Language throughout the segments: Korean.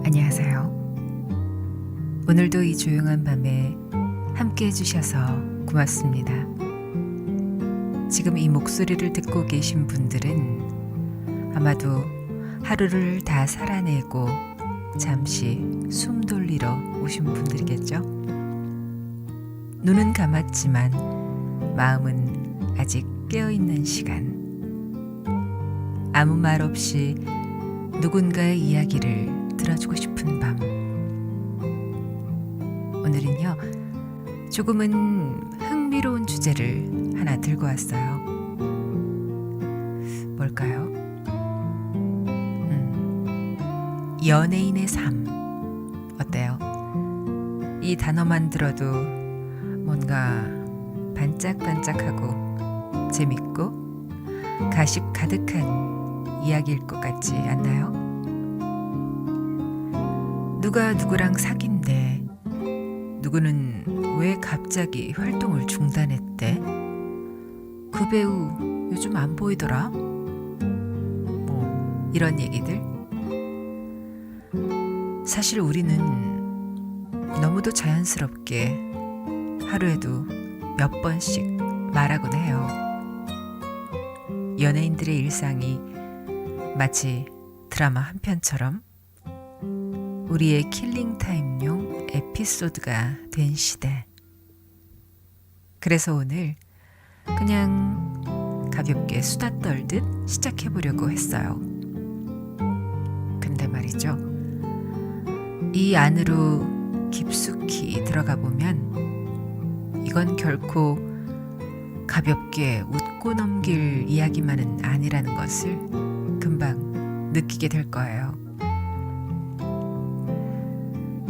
안녕하세요. 오늘도 이 조용한 밤에 함께 해주셔서 고맙습니다. 지금 이 목소리를 듣고 계신 분들은 아마도 하루를 다 살아내고 잠시 숨 돌리러 오신 분들이겠죠? 눈은 감았지만 마음은 아직 깨어있는 시간. 아무 말 없이 누군가의 이야기를 들어주고 싶은 밤. 오늘은요, 조금은 흥미로운 주제를 하나 들고 왔어요. 뭘까요? 연예인의 삶. 어때요? 이 단어만 들어도 뭔가 반짝반짝하고 재밌고 가십 가득한 이야기일 것 같지 않나요? 누가 누구랑 사귄대, 누구는 왜 갑자기 활동을 중단했대, 그 배우 요즘 안 보이더라, 뭐 이런 얘기들. 사실 우리는 너무도 자연스럽게 하루에도 몇 번씩 말하곤 해요. 연예인들의 일상이 마치 드라마 한 편처럼 우리의 킬링타임용 에피소드가 된 시대. 그래서 오늘 그냥 가볍게 수다 떨듯 시작해보려고 했어요. 근데 말이죠, 이 안으로 깊숙이 들어가 보면 이건 결코 가볍게 웃고 넘길 이야기만은 아니라는 것을 금방 느끼게 될 거예요.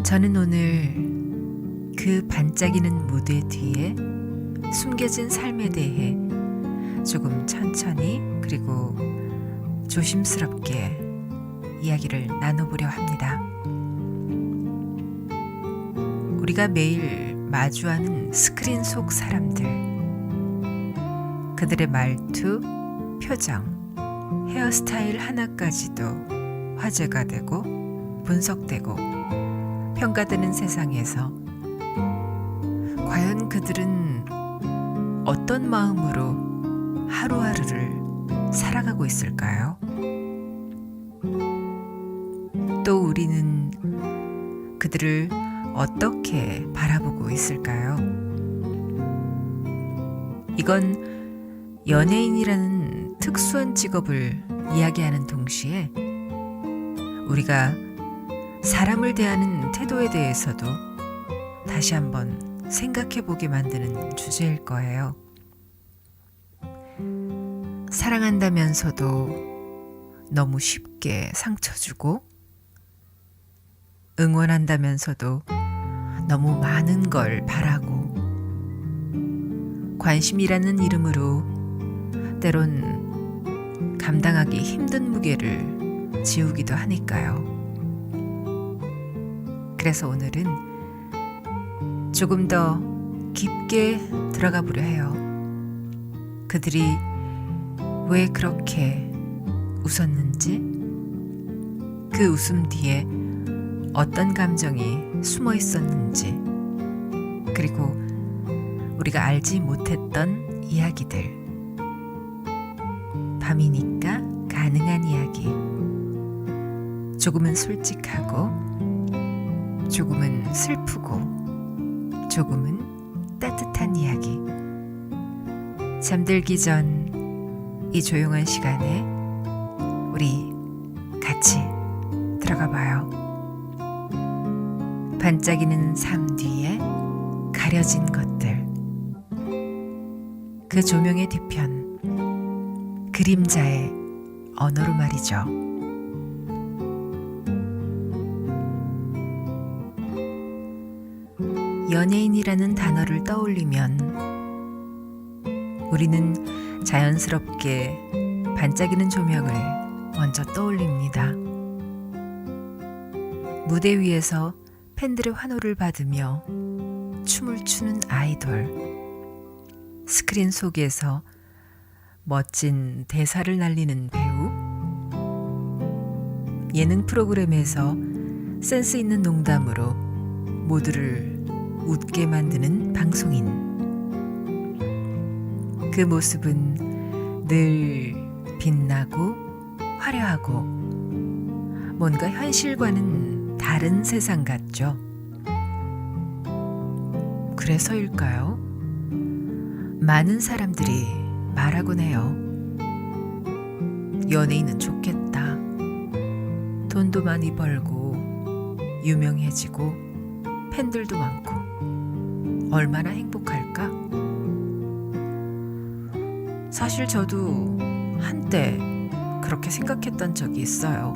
저는 오늘 그 반짝이는 무대 뒤에 숨겨진 삶에 대해 조금 천천히 그리고 조심스럽게 이야기를 나눠보려 합니다. 우리가 매일 마주하는 스크린 속 사람들, 그들의 말투, 표정, 헤어스타일 하나까지도 화제가 되고 분석되고 평가되는 세상에서 과연 그들은 어떤 마음으로 하루하루를 살아가고 있을까요? 또 우리는 그들을 어떻게 바라보고 있을까요? 이건 연예인이라는 특수한 직업을 이야기하는 동시에 우리가 사람을 대하는 태도에 대해서도 다시 한번 생각해보게 만드는 주제일 거예요. 사랑한다면서도 너무 쉽게 상처 주고, 응원한다면서도 너무 많은 걸 바라고, 관심이라는 이름으로 때론 감당하기 힘든 무게를 지우기도 하니까요. 그래서 오늘은 조금 더 깊게 들어가 보려 해요. 그들이 왜 그렇게 웃었는지, 그 웃음 뒤에 어떤 감정이 숨어 있었는지, 그리고 우리가 알지 못했던 이야기들. 밤이니까 가능한 이야기. 조금은 솔직하고, 조금은 슬프고, 조금은 따뜻한 이야기. 잠들기 전 이 조용한 시간에 우리 같이 들어가 봐요. 반짝이는 삶 뒤에 가려진 것들. 그 조명의 뒤편, 그림자의 언어로 말이죠. 연예인이라는 단어를 떠올리면 우리는 자연스럽게 반짝이는 조명을 먼저 떠올립니다. 무대 위에서 팬들의 환호를 받으며 춤을 추는 아이돌, 스크린 속에서 멋진 대사를 날리는 배우, 예능 프로그램에서 센스 있는 농담으로 모두를 웃게 만드는 방송인. 그 모습은 늘 빛나고 화려하고 뭔가 현실과는 다른 세상 같죠. 그래서일까요? 많은 사람들이 말하곤 해요. 연예인은 좋겠다. 돈도 많이 벌고 유명해지고 팬들도 많고 얼마나 행복할까? 사실 저도 한때 그렇게 생각했던 적이 있어요.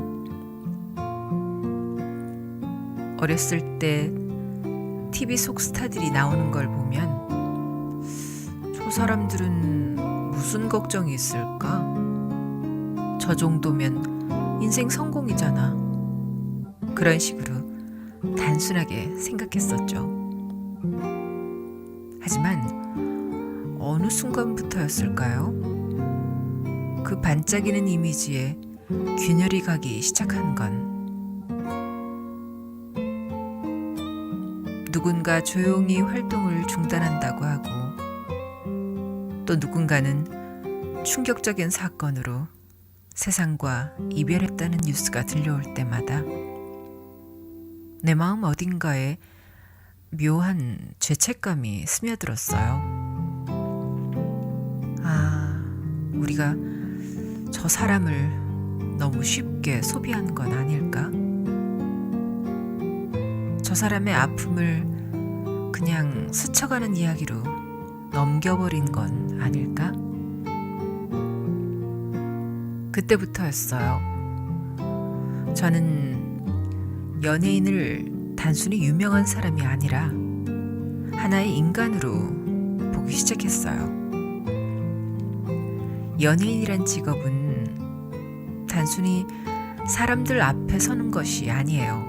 어렸을 때 TV 속 스타들이 나오는 걸 보면 저 사람들은 무슨 걱정이 있을까? 저 정도면 인생 성공이잖아. 그런 식으로 단순하게 생각했었죠. 하지만 어느 순간부터였을까요? 그 반짝이는 이미지에 균열이 가기 시작한 건 누군가 조용히 활동을 중단한다고 하고 또 누군가는 충격적인 사건으로 세상과 이별했다는 뉴스가 들려올 때마다 내 마음 어딘가에 묘한 죄책감이 스며들었어요. 우리가 저 사람을 너무 쉽게 소비한 건 아닐까? 저 사람의 아픔을 그냥 스쳐가는 이야기로 넘겨버린 건 아닐까? 그때부터였어요. 저는 연예인을 단순히 유명한 사람이 아니라 하나의 인간으로 보기 시작했어요. 연예인이란 직업은 단순히 사람들 앞에 서는 것이 아니에요.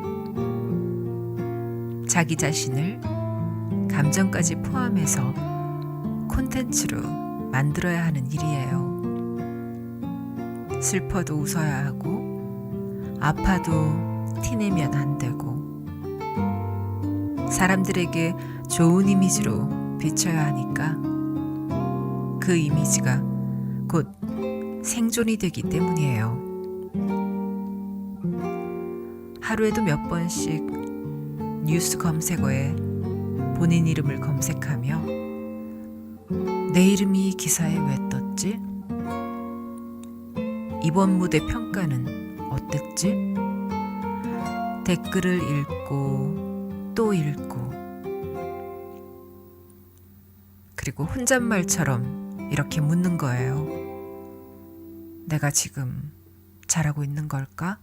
자기 자신을 감정까지 포함해서 콘텐츠로 만들어야 하는 일이에요. 슬퍼도 웃어야 하고 아파도 티내면 안 되고 사람들에게 좋은 이미지로 비춰야 하니까 그 이미지가 곧 생존이 되기 때문이에요. 하루에도 몇 번씩 뉴스 검색어에 본인 이름을 검색하며 내 이름이 기사에 왜 떴지? 이번 무대 평가는 어땠지? 댓글을 읽고 또 읽고 그리고 혼잣말처럼 이렇게 묻는 거예요. 내가 지금 잘하고 있는 걸까?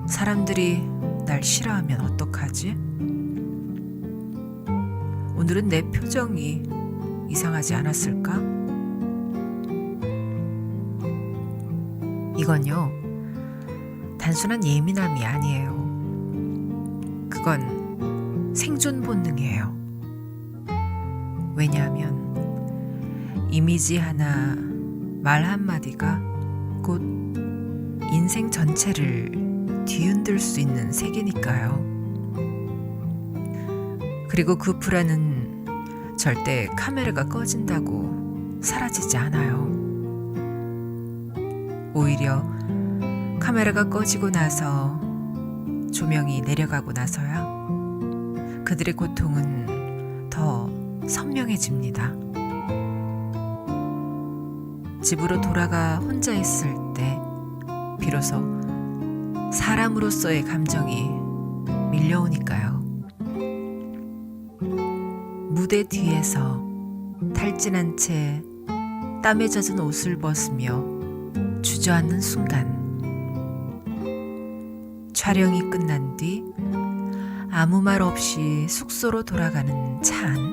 사람들이 날 싫어하면 어떡하지? 오늘은 내 표정이 이상하지 않았을까? 이건요, 단순한 예민함이 아니에요. 그건 생존 본능이에요. 왜냐하면 이미지 하나, 말 한마디가 곧 인생 전체를 뒤흔들 수 있는 세계니까요. 그리고 그 불안은 절대 카메라가 꺼진다고 사라지지 않아요. 오히려 카메라가 꺼지고 나서 조명이 내려가고 나서야 그들의 고통은 더 선명해집니다. 집으로 돌아가 혼자 있을 때 비로소 사람으로서의 감정이 밀려오니까요. 무대 뒤에서 탈진한 채 땀에 젖은 옷을 벗으며 주저앉는 순간, 촬영이 끝난 뒤 아무 말 없이 숙소로 돌아가는 차 안,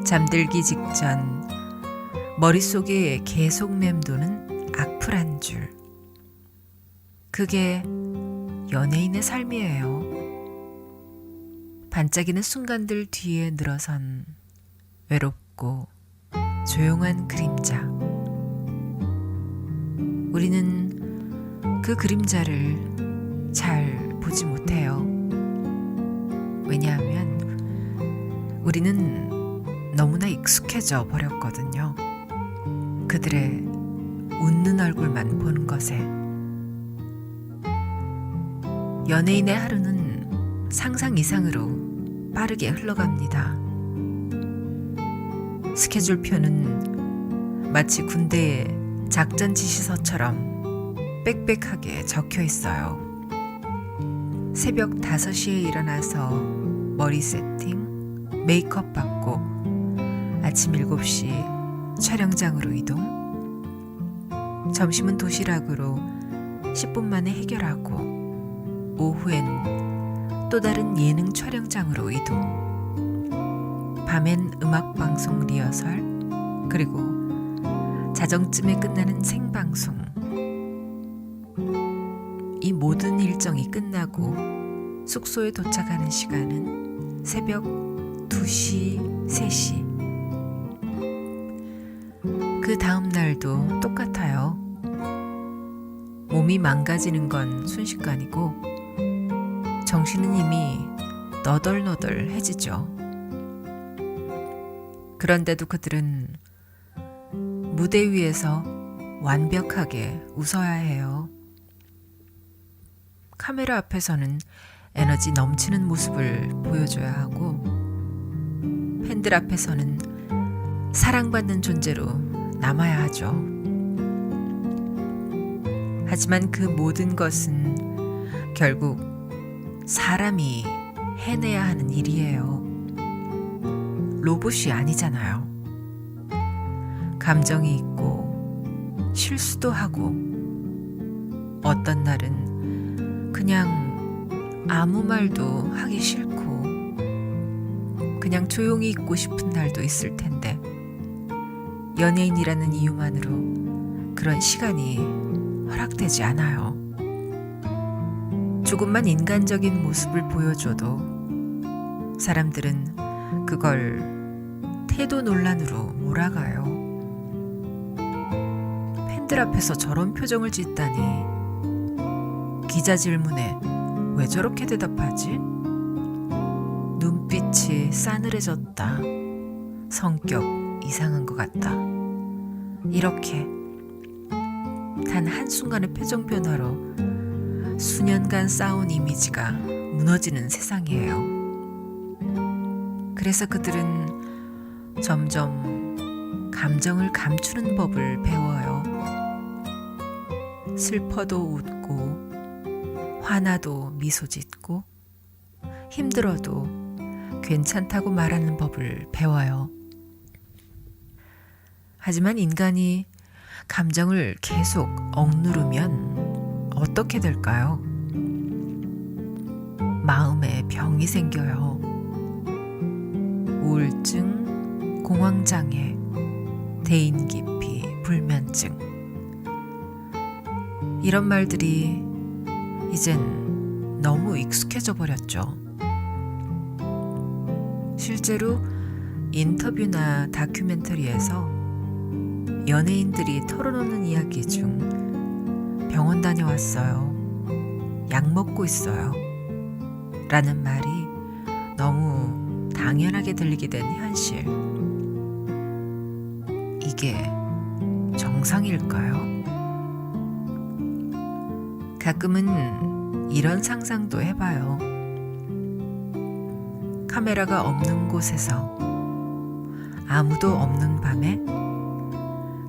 잠들기 직전 머릿속에 계속 맴도는 악플 한 줄. 그게 연예인의 삶이에요. 반짝이는 순간들 뒤에 늘어선 외롭고 조용한 그림자. 우리는 그 그림자를 잘 보지 못해요. 왜냐하면 우리는 너무나 익숙해져 버렸거든요. 그들의 웃는 얼굴만 보는 것에. 연예인의 하루는 상상 이상으로 빠르게 흘러갑니다. 스케줄표는 마치 군대의 작전 지시서처럼 빽빽하게 적혀 있어요. 새벽 5시에 일어나서 머리 세팅, 메이크업 받고 아침 7시 촬영장으로 이동. 점심은 도시락으로 10분 만에 해결하고 오후엔 또 다른 예능 촬영장으로 이동. 밤엔 음악방송 리허설, 그리고 자정쯤에 끝나는 생방송. 이 모든 일정이 끝나고 숙소에 도착하는 시간은 새벽 2시, 3시. 그 다음 날도 똑같아요. 몸이 망가지는 건 순식간이고 정신은 이미 너덜너덜해지죠. 그런데도 그들은 무대 위에서 완벽하게 웃어야 해요. 카메라 앞에서는 에너지 넘치는 모습을 보여줘야 하고 팬들 앞에서는 사랑받는 존재로 남아야 하죠. 하지만 그 모든 것은 결국 사람이 해내야 하는 일이에요. 로봇이 아니잖아요. 감정이 있고 실수도 하고 어떤 날은 그냥 아무 말도 하기 싫고 그냥 조용히 있고 싶은 날도 있을 텐데 연예인이라는 이유만으로 그런 시간이 허락되지 않아요. 조금만 인간적인 모습을 보여줘도 사람들은 그걸 태도 논란으로 몰아가요. 팬들 앞에서 저런 표정을 짓다니. 기자 질문에 왜 저렇게 대답하지? 눈빛이 싸늘해졌다. 성격 이상한 것 같다. 이렇게 단 한순간의 표정 변화로 수년간 쌓아온 이미지가 무너지는 세상이에요. 그래서 그들은 점점 감정을 감추는 법을 배워요. 슬퍼도 웃고 화나도 미소 짓고 힘들어도 괜찮다고 말하는 법을 배워요. 하지만 인간이 감정을 계속 억누르면 어떻게 될까요? 마음에 병이 생겨요. 우울증, 공황장애, 대인기피, 불면증. 이런 말들이 이젠 너무 익숙해져 버렸죠. 실제로 인터뷰나 다큐멘터리에서 연예인들이 털어놓는 이야기 중 병원 다녀왔어요. 약 먹고 있어요. 라는 말이 너무 당연하게 들리게 된 현실. 이게 정상일까요? 가끔은 이런 상상도 해봐요. 카메라가 없는 곳에서 아무도 없는 밤에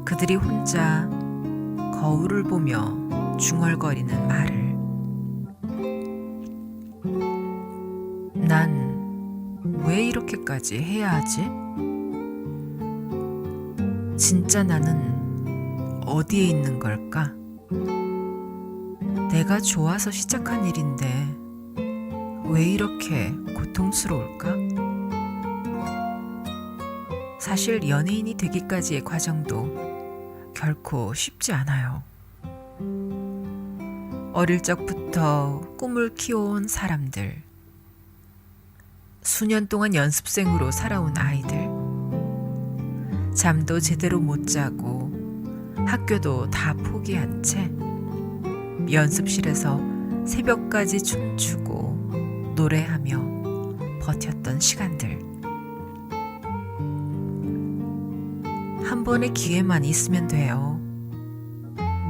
그들이 혼자 거울을 보며 중얼거리는 말을. 난 왜 이렇게까지 해야 하지? 진짜 나는 어디에 있는 걸까? 내가 좋아서 시작한 일인데 왜 이렇게 고통스러울까? 사실 연예인이 되기까지의 과정도 결코 쉽지 않아요. 어릴 적부터 꿈을 키워온 사람들, 수년 동안 연습생으로 살아온 아이들, 잠도 제대로 못 자고 학교도 다 포기한 채 연습실에서 새벽까지 춤추고 노래하며 버텼던 시간들. 한 번의 기회만 있으면 돼요.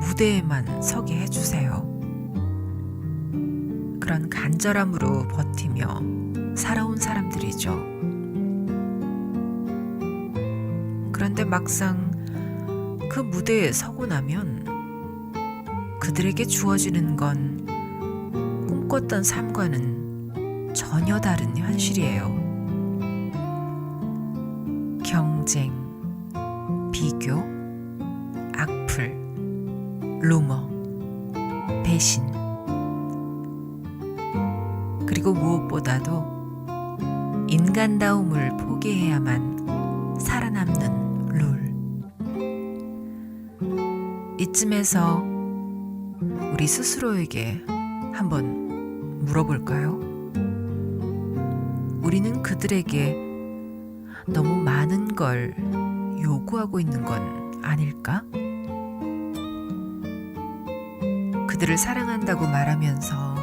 무대에만 서게 해주세요. 그런 간절함으로 버티며 살아온 사람들이죠. 그런데 막상 그 무대에 서고 나면 그들에게 주어지는 건 꿈꿨던 삶과는 전혀 다른 현실이에요. 경쟁, 비교, 악플, 루머, 배신, 그리고 무엇보다도 인간다움을 포기해야만 살아남는 룰. 이쯤에서 우리 스스로에게 한번 물어볼까요? 우리는 그들에게 너무 많은 걸 요구하고 있는 건 아닐까? 그들을 사랑한다고 말하면서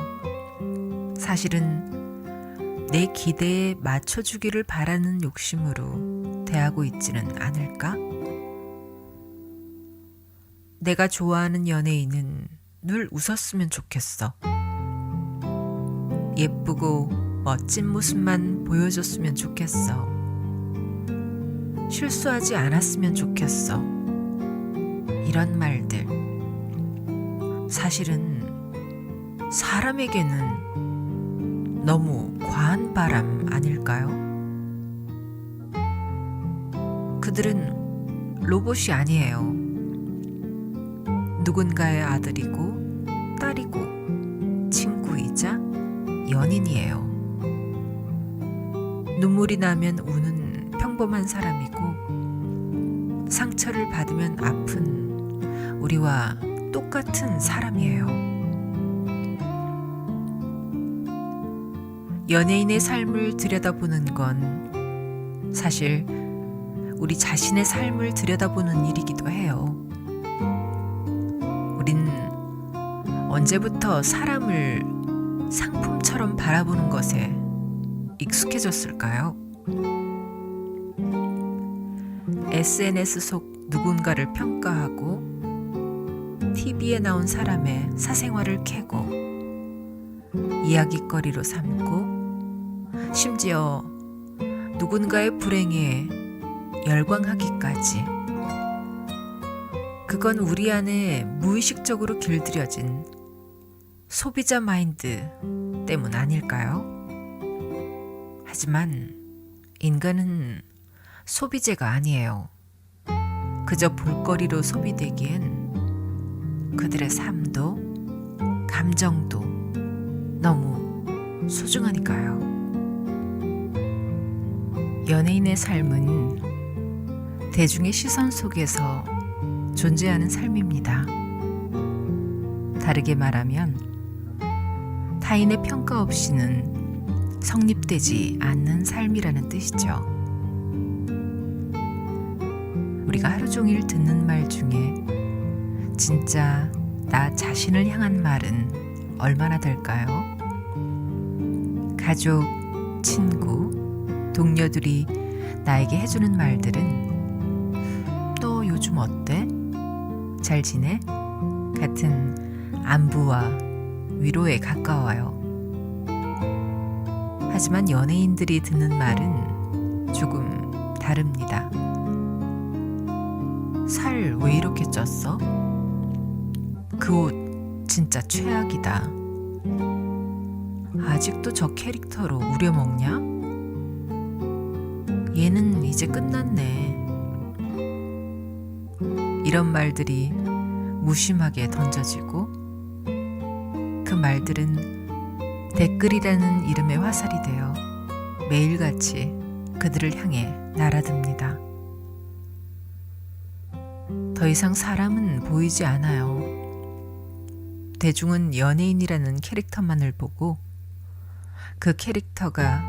사실은 내 기대에 맞춰주기를 바라는 욕심으로 대하고 있지는 않을까? 내가 좋아하는 연예인은 늘 웃었으면 좋겠어. 예쁘고 멋진 모습만 보여줬으면 좋겠어. 실수하지 않았으면 좋겠어. 이런 말들. 사실은 사람에게는 너무 과한 바람 아닐까요? 그들은 로봇이 아니에요. 누군가의 아들이고 딸이고 친구이자 연인이에요. 눈물이 나면 우는 평범한 사람이고 상처를 받으면 아픈 우리와 똑같은 사람이에요. 연예인의 삶을 들여다보는 건 사실 우리 자신의 삶을 들여다보는 일이기도 해요. 우린 언제부터 사람을 상품처럼 바라보는 것에 익숙해졌을까요? SNS 속 누군가를 평가하고 TV에 나온 사람의 사생활을 캐고 이야깃거리로 삼고 심지어 누군가의 불행에 열광하기까지. 그건 우리 안에 무의식적으로 길들여진 소비자 마인드 때문 아닐까요? 하지만 인간은 소비재가 아니에요. 그저 볼거리로 소비되기엔 그들의 삶도 감정도 너무 소중하니까요. 연예인의 삶은 대중의 시선 속에서 존재하는 삶입니다. 다르게 말하면 타인의 평가 없이는 성립되지 않는 삶이라는 뜻이죠. 우리가 하루 종일 듣는 말 중에 진짜 나 자신을 향한 말은 얼마나 될까요? 가족, 친구, 동료들이 나에게 해주는 말들은 너 요즘 어때? 잘 지내? 같은 안부와 위로에 가까워요. 하지만 연예인들이 듣는 말은 조금 다릅니다. 살 왜 이렇게 쪘어? 그 옷 진짜 최악이다. 아직도 저 캐릭터로 우려먹냐? 얘는 이제 끝났네. 이런 말들이 무심하게 던져지고 그 말들은 댓글이라는 이름의 화살이 되어 매일같이 그들을 향해 날아듭니다. 더 이상 사람은 보이지 않아요. 대중은 연예인이라는 캐릭터만을 보고 그 캐릭터가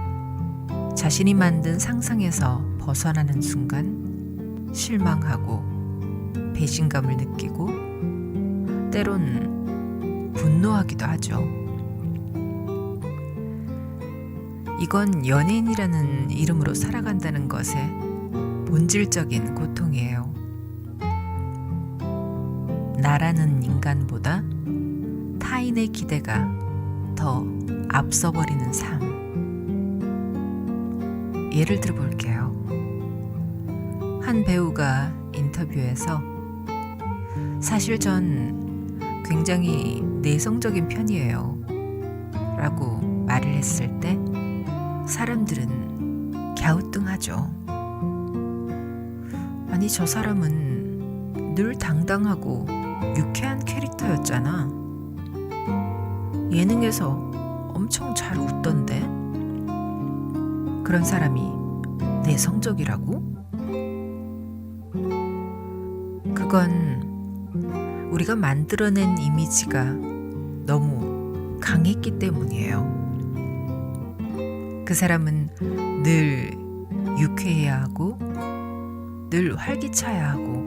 자신이 만든 상상에서 벗어나는 순간 실망하고 배신감을 느끼고 때론 분노하기도 하죠. 이건 연예인이라는 이름으로 살아간다는 것의 본질적인 고통이에요. 나라는 인간보다 타인의 기대가 더 앞서버리는 삶. 예를 들어 볼게요. 한 배우가 인터뷰에서 사실 전 굉장히 내성적인 편이에요 라고 말을 했을 때 사람들은 갸우뚱하죠. 아니, 저 사람은 늘 당당하고 유쾌한 캐릭터였잖아. 예능에서 엄청 잘 웃던데? 그런 사람이 내성적이라고? 그건 우리가 만들어낸 이미지가 너무 강했기 때문이에요. 그 사람은 늘 유쾌해야 하고 늘 활기차야 하고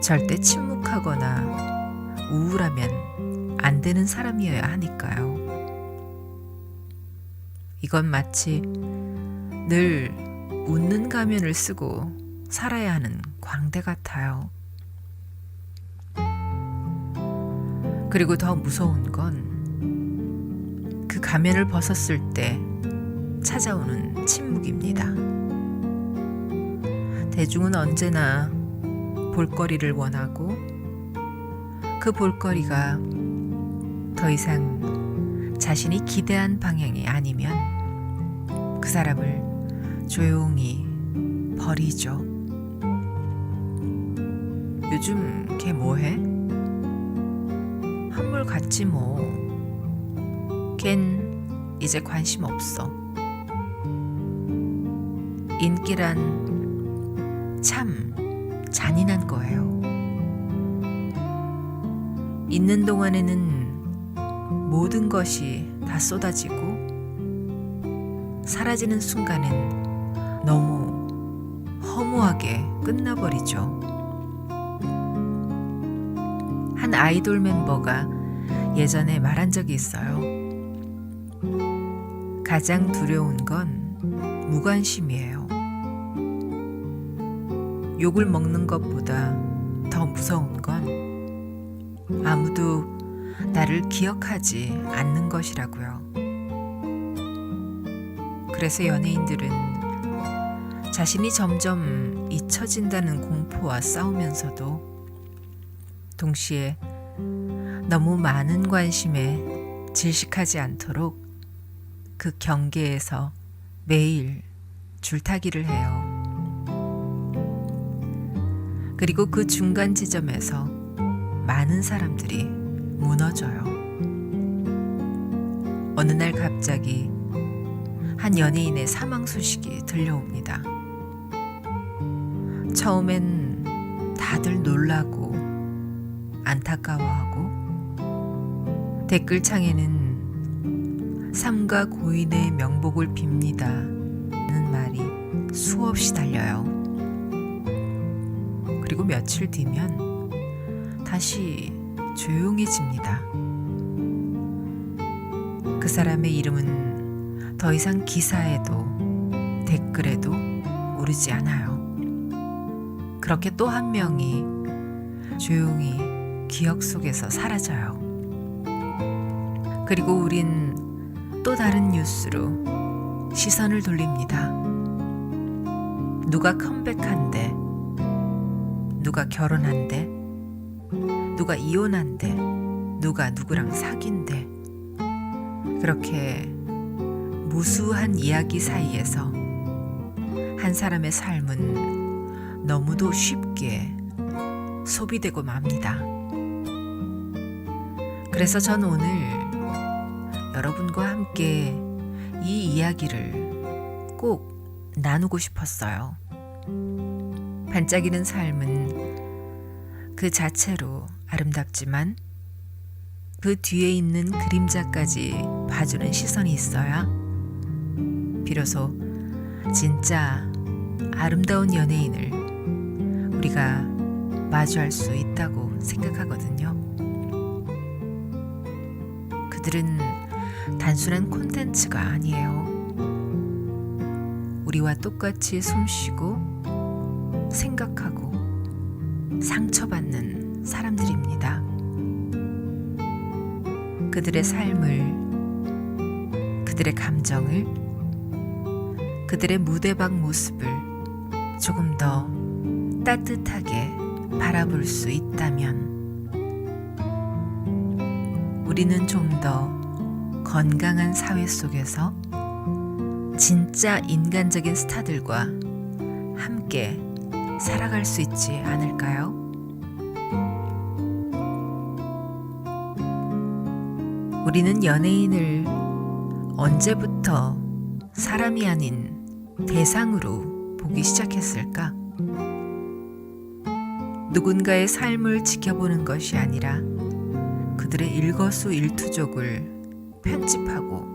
절대 침묵하거나 우울하면 안 되는 사람이어야 하니까요. 이건 마치 늘 웃는 가면을 쓰고 살아야 하는 광대 같아요. 그리고 더 무서운 건 그 가면을 벗었을 때 찾아오는 침묵입니다. 대중은 언제나 볼거리를 원하고 그 볼거리가 더 이상 자신이 기대한 방향이 아니면 그 사람을 조용히 버리죠. 요즘 걔 뭐해? 한물 같지 뭐. 걘 이제 관심 없어. 인기란 참 잔인한 거예요. 있는 동안에는 모든 것이 다 쏟아지고 사라지는 순간엔 너무 허무하게 끝나버리죠. 한 아이돌 멤버가 예전에 말한 적이 있어요. 가장 두려운 건 무관심이에요. 욕을 먹는 것보다 더 무서운 건 아무도 나를 기억하지 않는 것이라고요. 그래서 연예인들은 자신이 점점 잊혀진다는 공포와 싸우면서도 동시에 너무 많은 관심에 질식하지 않도록 그 경계에서 매일 줄타기를 해요. 그리고 그 중간 지점에서 많은 사람들이 무너져요. 어느 날 갑자기 한 연예인의 사망 소식이 들려옵니다. 처음엔 다들 놀라고 안타까워하고 댓글창에는 삼가 고인의 명복을 빕니다 는 말이 수없이 달려요. 그리고 며칠 뒤면 다시 조용해집니다. 그 사람의 이름은 더 이상 기사에도 댓글에도 오르지 않아요. 그렇게 또 한 명이 조용히 기억 속에서 사라져요. 그리고 우린 또 다른 뉴스로 시선을 돌립니다. 누가 컴백한대, 누가 결혼한대, 누가 이혼한대, 누가 누구랑 사귄대. 그렇게 무수한 이야기 사이에서 한 사람의 삶은 너무도 쉽게 소비되고 맙니다. 그래서 전 오늘 여러분과 함께 이 이야기를 꼭 나누고 싶었어요. 반짝이는 삶은 그 자체로 아름답지만 그 뒤에 있는 그림자까지 봐주는 시선이 있어야 비로소 진짜 아름다운 연예인을 우리가 마주할 수 있다고 생각하거든요. 그들은 단순한 콘텐츠가 아니에요. 우리와 똑같이 숨쉬고 생각하고 상처받는 사람들입니다. 그들의 삶을, 그들의 감정을, 그들의 무대 밖 모습을 조금 더 따뜻하게 바라볼 수 있다면 우리는 좀 더 건강한 사회 속에서 진짜 인간적인 스타들과 함께 살아갈 수 있지 않을까요? 우리는 연예인을 언제부터 사람이 아닌 대상으로 보기 시작했을까? 누군가의 삶을 지켜보는 것이 아니라 그들의 일거수일투족을 편집하고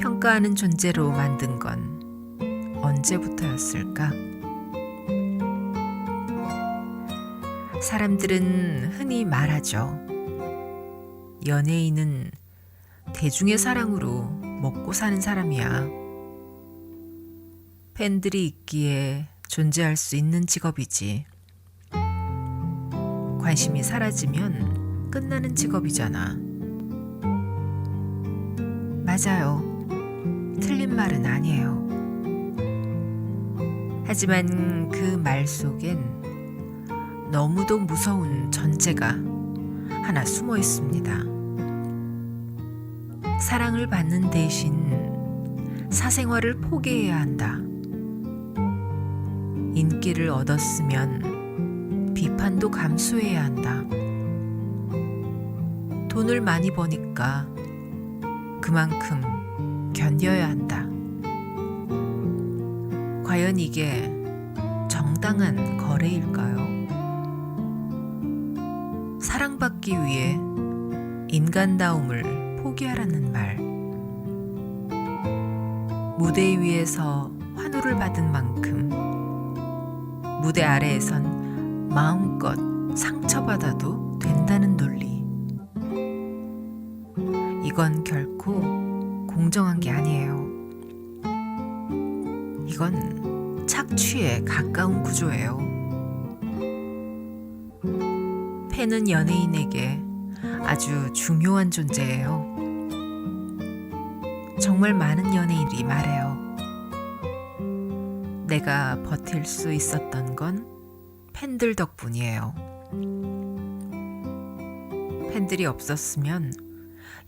평가하는 존재로 만든 건 언제부터였을까? 사람들은 흔히 말하죠. 연예인은 대중의 사랑으로 먹고 사는 사람이야. 팬들이 있기에 존재할 수 있는 직업이지. 관심이 사라지면 끝나는 직업이잖아. 맞아요. 틀린 말은 아니에요. 하지만 그 말 속엔 너무도 무서운 전제가 하나 숨어 있습니다. 사랑을 받는 대신 사생활을 포기해야 한다. 인기를 얻었으면 비판도 감수해야 한다. 돈을 많이 버니까 그만큼 견뎌야 한다. 과연 이게 정당한 거래일까요? 사랑받기 위해 인간다움을 포기하라는 말. 무대 위에서 환호를 받은 만큼 무대 아래에선 마음껏 상처받아도 된다는 논리. 이건 결코 공정한 게 아니에요. 이건 착취에 가까운 구조예요. 팬은 연예인에게 아주 중요한 존재예요. 정말 많은 연예인들이 말해요. 내가 버틸 수 있었던 건 팬들 덕분이에요. 팬들이 없었으면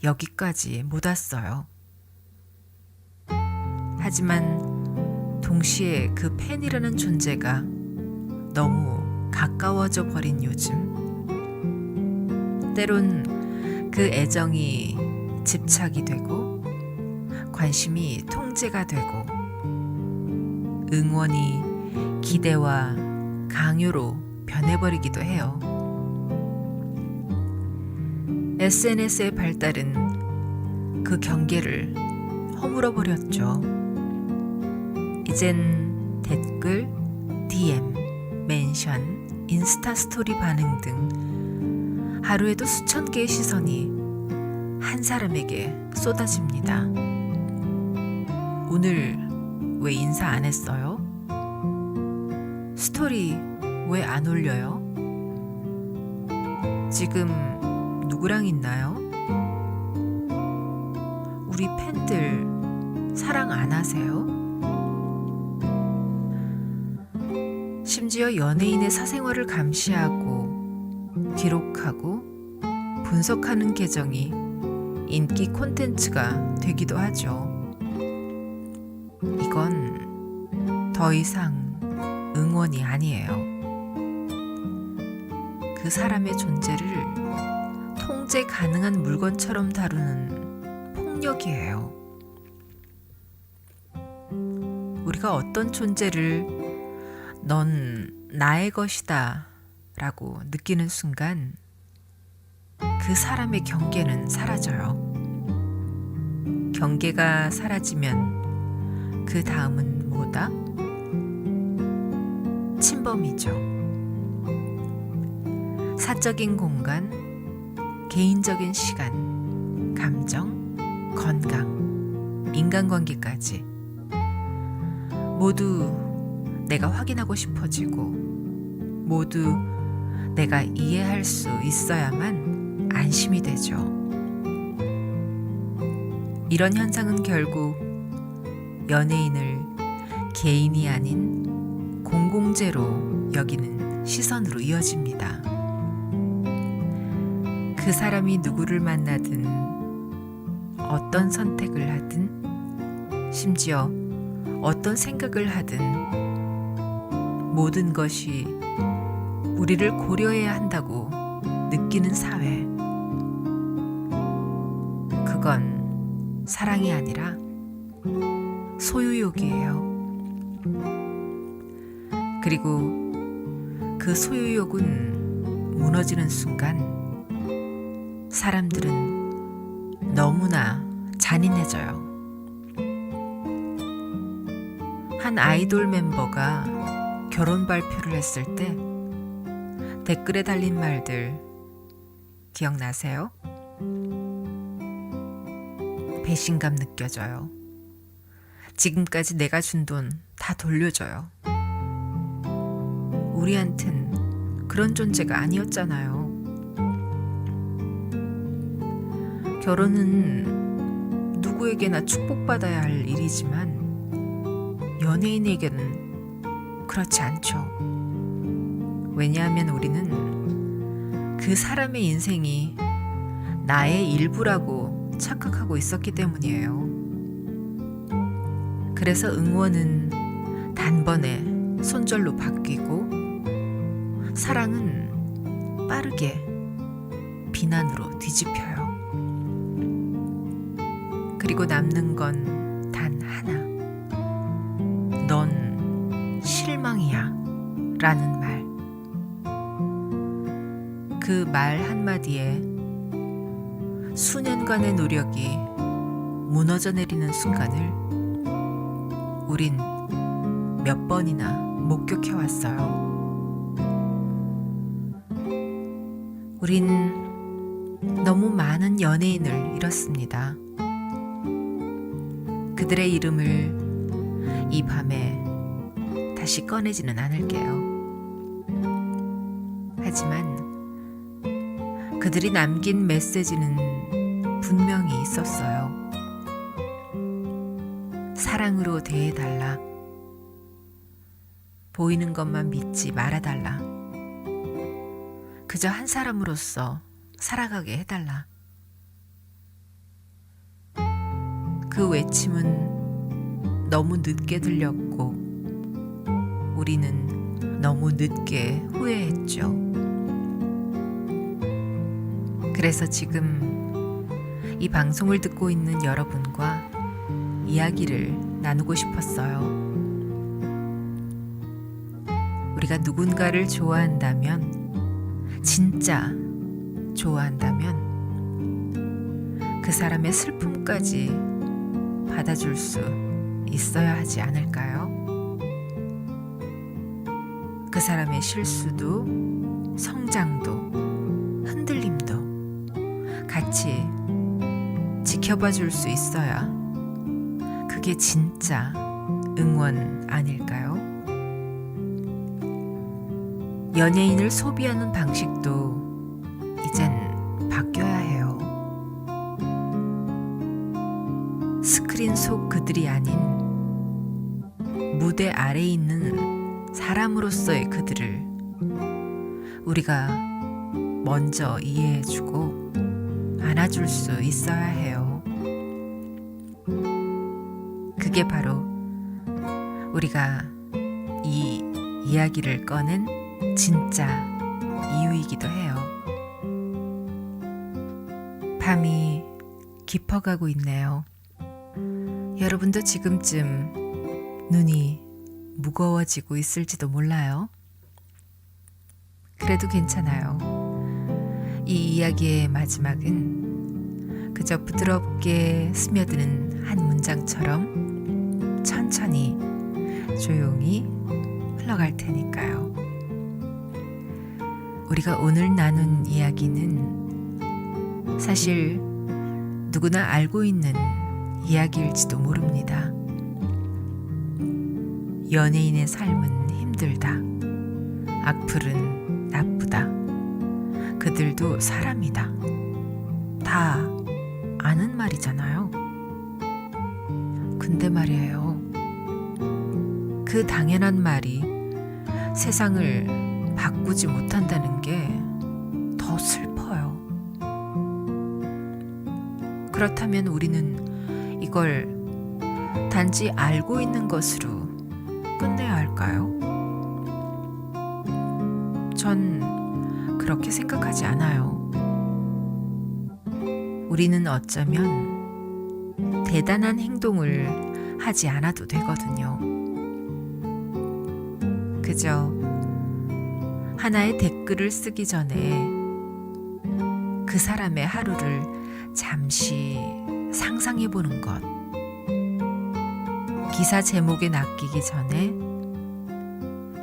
여기까지 못 왔어요. 하지만 동시에 그 팬이라는 존재가 너무 가까워져 버린 요즘, 때론 그 애정이 집착이 되고 관심이 통제가 되고 응원이 기대와 강요로 변해버리기도 해요. SNS의 발달은 그 경계를 허물어버렸죠. 이젠 댓글, DM, 멘션, 인스타 스토리 반응 등 하루에도 수천 개의 시선이 한 사람에게 쏟아집니다. 오늘 왜 인사 안 했어요? 스토리 왜 안 올려요? 지금 누구랑 있나요? 우리 팬들 사랑 안 하세요? 심지어 연예인의 사생활을 감시하고 기록하고 분석하는 계정이 인기 콘텐츠가 되기도 하죠. 이건 더 이상 응원이 아니에요. 그 사람의 존재를 통제 가능한 물건처럼 다루는 폭력이에요. 우리가 어떤 존재를 넌 나의 것이다 라고 느끼는 순간 그 사람의 경계는 사라져요. 경계가 사라지면 그 다음은 뭐다? 침범이죠. 사적인 공간, 개인적인 시간, 감정, 건강, 인간관계까지 모두 내가 확인하고 싶어지고 모두 내가 이해할 수 있어야만 안심이 되죠. 이런 현상은 결국 연예인을 개인이 아닌 공공재로 여기는 시선으로 이어집니다. 그 사람이 누구를 만나든 어떤 선택을 하든 심지어 어떤 생각을 하든 모든 것이 우리를 고려해야 한다고 느끼는 사회. 그건 사랑이 아니라 소유욕이에요. 그리고 그 소유욕은 무너지는 순간 사람들은 너무나 잔인해져요. 한 아이돌 멤버가 결혼 발표를 했을 때 댓글에 달린 말들 기억나세요? 배신감 느껴져요. 지금까지 내가 준 돈 다 돌려줘요. 우리한텐 그런 존재가 아니었잖아요. 결혼은 누구에게나 축복받아야 할 일이지만 연예인에게는 그렇지 않죠. 왜냐하면 우리는 그 사람의 인생이 나의 일부라고 착각하고 있었기 때문이에요. 그래서 응원은 단번에 손절로 바뀌고 사랑은 빠르게 비난으로 뒤집혀요. 그리고 남는 건 단 하나. 넌 실망이야 라는 말. 그 말 한마디에 수년간의 노력이 무너져 내리는 순간을 우린 몇 번이나 목격해 왔어요. 우린 너무 많은 연예인을 잃었습니다. 그들의 이름을 이 밤에 다시 꺼내지는 않을게요. 하지만 그들이 남긴 메시지는 분명히 있었어요. 사랑으로 대해달라. 보이는 것만 믿지 말아달라. 그저 한 사람으로서 살아가게 해달라. 그 외침은 너무 늦게 들렸고 우리는 너무 늦게 후회했죠. 그래서 지금 이 방송을 듣고 있는 여러분과 이야기를 나누고 싶었어요. 우리가 누군가를 좋아한다면, 진짜 좋아한다면 그 사람의 슬픔까지 받아줄 수 있어야 하지 않을까요? 그 사람의 실수도, 성장도, 흔들림도 같이 지켜봐 줄 수 있어야 그게 진짜 응원 아닐까요? 연예인을 소비하는 방식도 이젠 바뀌어야 해요. 스크린 속 그들이 아닌 무대 아래에 있는 사람으로서의 그들을 우리가 먼저 이해해주고 안아줄 수 있어야 해요. 그게 바로 우리가 이 이야기를 꺼낸 진짜 이유이기도 해요. 밤이 깊어가고 있네요. 여러분도 지금쯤 눈이 무거워지고 있을지도 몰라요. 그래도 괜찮아요. 이 이야기의 마지막은 그저 부드럽게 스며드는 한 문장처럼 천천히 조용히 흘러갈 테니까요. 우리가 오늘 나눈 이야기는 사실 누구나 알고 있는 이야기일지도 모릅니다. 연예인의 삶은 힘들다. 악플은 나쁘다. 그들도 사람이다. 다 아는 말이잖아요. 근데 말이에요. 그 당연한 말이 세상을 바꾸지 못한다는 게 더 슬퍼요. 그렇다면 우리는 이걸 단지 알고 있는 것으로 끝내야 할까요? 전 그렇게 생각하지 않아요. 우리는 어쩌면 대단한 행동을 하지 않아도 되거든요. 그저 하나의 댓글을 쓰기 전에 그 사람의 하루를 잠시 상상해 보는 것. 기사 제목에 낚이기 전에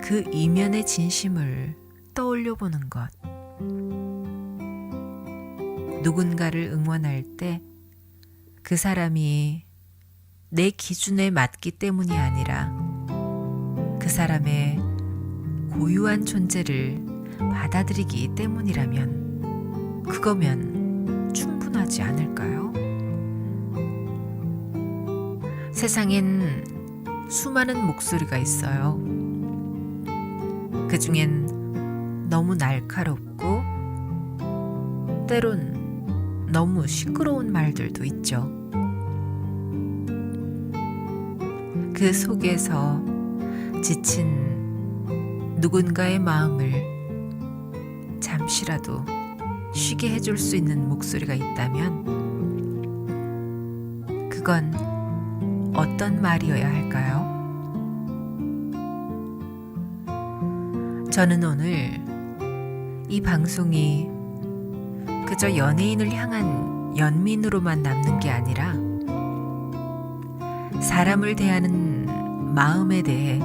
그 이면의 진심을 떠올려 보는 것. 누군가를 응원할 때 그 사람이 내 기준에 맞기 때문이 아니라 그 사람의 고유한 존재를 받아들이기 때문이라면 그거면 충분하지 않을까요? 세상엔 수많은 목소리가 있어요. 그중엔 너무 날카롭고 때론 너무 시끄러운 말들도 있죠. 그 속에서 지친 누군가의 마음을 잠시라도 쉬게 해줄 수 있는 목소리가 있다면 그건 어떤 말이어야 할까요? 저는 오늘 이 방송이 그저 연예인을 향한 연민으로만 남는 게 아니라 사람을 대하는 마음에 대해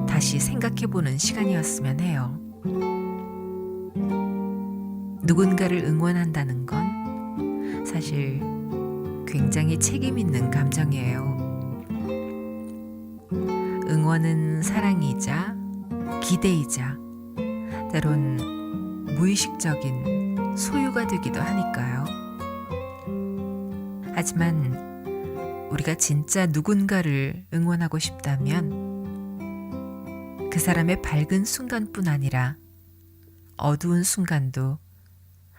다시 생각해보는 시간이었으면 해요. 누군가를 응원한다는 건 사실 굉장히 책임 있는 감정이에요. 응원은 사랑이자 기대이자 때론 무의식적인 소유가 되기도 하니까요. 하지만 우리가 진짜 누군가를 응원하고 싶다면 그 사람의 밝은 순간뿐 아니라 어두운 순간도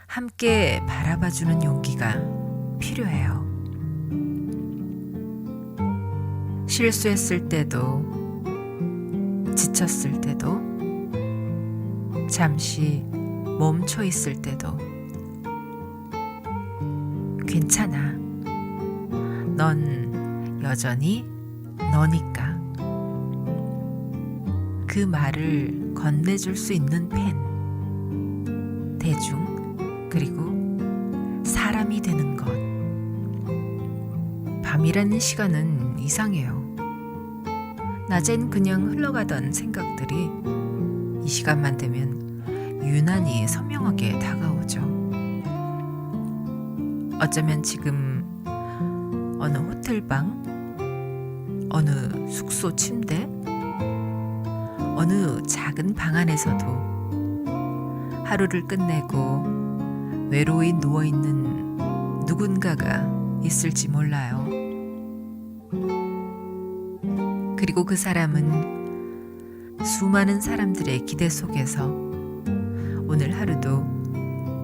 함께 바라봐주는 용기가 필요해요. 실수했을 때도, 지쳤을 때도, 잠시 멈춰 있을 때도 괜찮아. 넌 여전히 너니까. 그 말을 건네줄 수 있는 팬, 대중, 그리고 사람이 되는 것. 밤이라는 시간은 이상해요. 낮엔 그냥 흘러가던 생각들이 이 시간만 되면 유난히 선명하게 다가오죠. 어쩌면 지금 어느 호텔방, 어느 숙소 침대, 어느 작은 방 안에서도 하루를 끝내고 외로이 누워있는 누군가가 있을지 몰라요. 그리고 그 사람은 수많은 사람들의 기대 속에서 오늘 하루도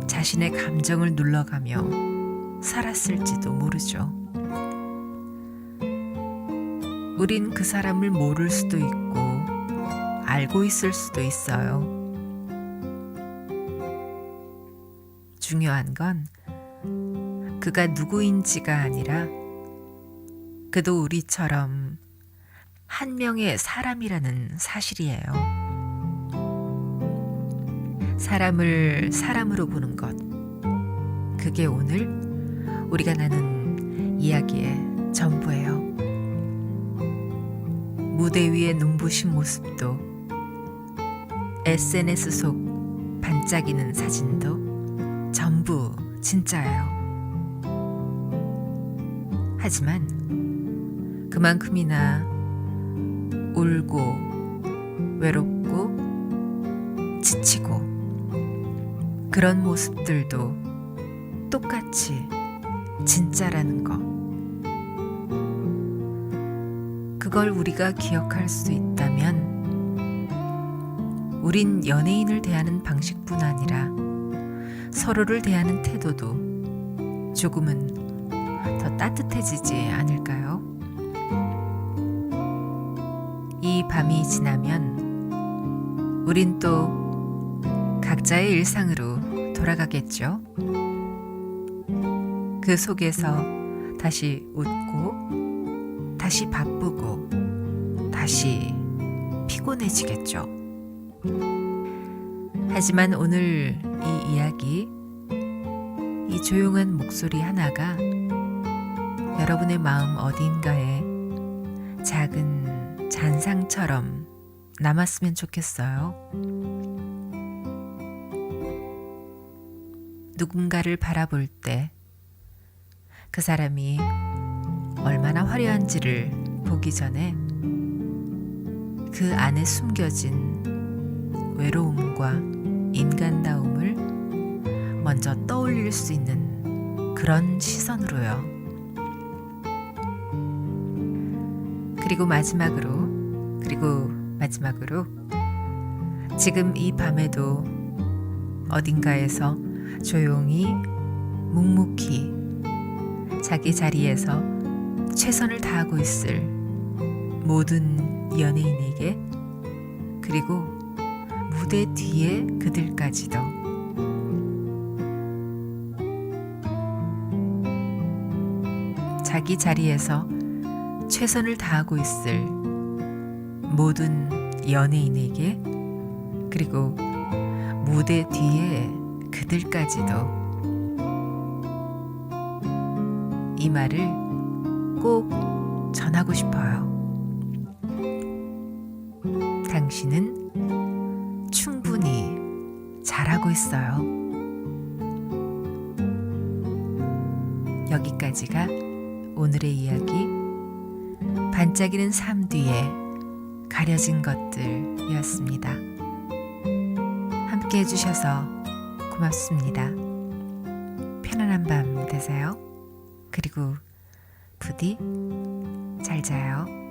자신의 감정을 눌러가며 살았을지도 모르죠. 우린 그 사람을 모를 수도 있고 알고 있을 수도 있어요. 중요한 건 그가 누구인지가 아니라 그도 우리처럼 한 명의 사람이라는 사실이에요. 사람을 사람으로 보는 것. 그게 오늘 우리가 나눈 이야기의 전부예요. 무대 위의 눈부신 모습도, SNS 속 반짝이는 사진도 전부 진짜예요. 하지만 그만큼이나 울고 외롭고 지치고 그런 모습들도 똑같이 진짜라는 거. 그걸 우리가 기억할 수 있다면 우린 연예인을 대하는 방식뿐 아니라 서로를 대하는 태도도 조금은 더 따뜻해지지 않을까요? 이 밤이 지나면 우린 또 각자의 일상으로 돌아가겠죠. 그 속에서 다시 웃고 다시 바쁘고 다시 피곤해지겠죠. 하지만 오늘 이 이야기, 이 조용한 목소리 하나가 여러분의 마음 어딘가에 작은 잔상처럼 남았으면 좋겠어요. 누군가를 바라볼 때 그 사람이 얼마나 화려한지를 보기 전에 그 안에 숨겨진 외로움과 인간다움을 먼저 떠올릴 수 있는 그런 시선으로요. 그리고 마지막으로 지금 이 밤에도 어딘가에서 조용히 묵묵히 자기 자리에서 최선을 다하고 있을 모든 연예인에게, 그리고 무대 뒤에 그들까지도 자기 자리에서 최선을 다하고 있을 모든 연예인에게, 그리고 무대 뒤에 그들까지도 이 말을 꼭 전하고 싶어요. 당신은 충분히 잘하고 있어요. 여기까지가 오늘의 이야기, 반짝이는 삶 뒤에 가려진 것들이었습니다. 함께 해주셔서 고맙습니다. 편안한 밤 되세요. 그리고 부디 잘 자요.